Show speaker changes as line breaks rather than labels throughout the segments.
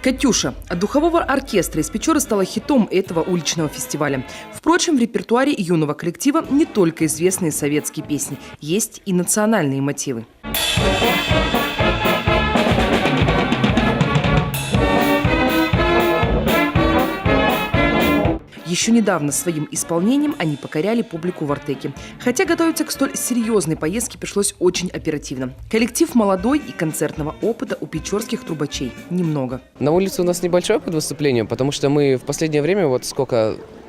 «Катюша» от духового оркестра из Печоры стала хитом этого уличного фестиваля. Впрочем, в репертуаре юного коллектива не только известные советские песни, есть и национальные мотивы. Еще недавно своим исполнением они покоряли публику в Артеке. Хотя готовиться к столь серьезной поездке пришлось очень оперативно. Коллектив молодой и концертного опыта у печорских трубачей немного.
На улице у нас небольшое под выступлением, потому что мы в последнее время,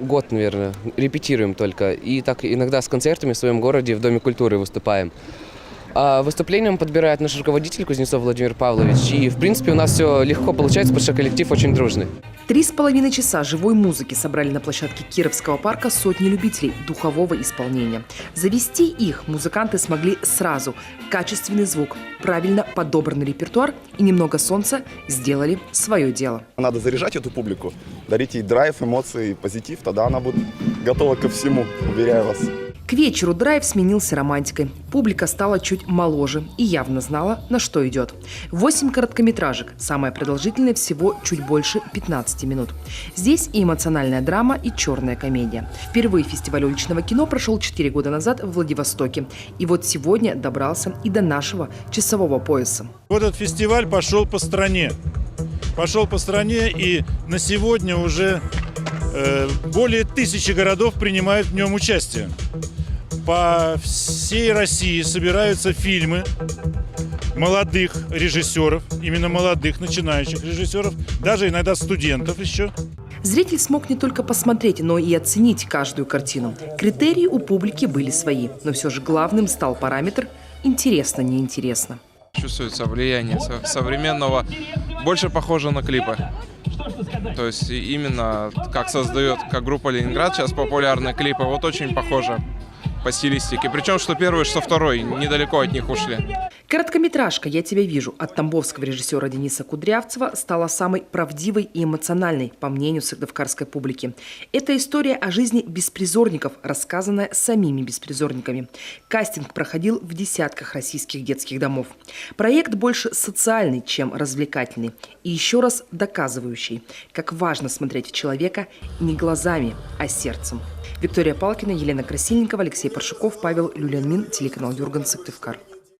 год, наверное, репетируем только. И так иногда с концертами в своем городе в Доме культуры выступаем. А выступлением подбирает наш руководитель Кузнецов Владимир Павлович. И, в принципе, у нас все легко получается, потому что коллектив очень дружный.
3,5 часа живой музыки собрали на площадке Кировского парка сотни любителей духового исполнения. Завести их музыканты смогли сразу. Качественный звук, правильно подобранный репертуар и немного солнца сделали свое дело.
Надо заряжать эту публику, дарить ей драйв, эмоции, позитив, тогда она будет готова ко всему, уверяю вас.
К вечеру драйв сменился романтикой. Публика стала чуть моложе и явно знала, на что идет. 8 короткометражек, самая продолжительная всего чуть больше 15 минут. Здесь и эмоциональная драма, и черная комедия. Впервые фестиваль уличного кино прошел 4 года назад в Владивостоке. И вот сегодня добрался и до нашего часового пояса.
Вот этот фестиваль пошел по стране. И на сегодня уже более 1000 городов принимают в нем участие. По всей России собираются фильмы молодых режиссеров, именно молодых, начинающих режиссеров, даже иногда студентов еще.
Зритель смог не только посмотреть, но и оценить каждую картину. Критерии у публики были свои, но все же главным стал параметр «интересно-неинтересно».
Чувствуется влияние современного, больше похоже на клипы. То есть именно как создает, как группа «Ленинград» сейчас популярны клипы, вот очень похоже по стилистике. Причем, что первый, что второй, недалеко от них ушли.
Короткометражка «Я тебя вижу» от тамбовского режиссера Дениса Кудрявцева стала самой правдивой и эмоциональной, по мнению сыктывкарской публики. Это история о жизни беспризорников, рассказанная самими беспризорниками. Кастинг проходил в десятках российских детских домов. Проект больше социальный, чем развлекательный. И еще раз доказывающий, как важно смотреть в человека не глазами, а сердцем. Виктория Палкина, Елена Красильникова, Алексей Паршуков, Павел Люлянмин, телеканал Юрган, Сыктывкар.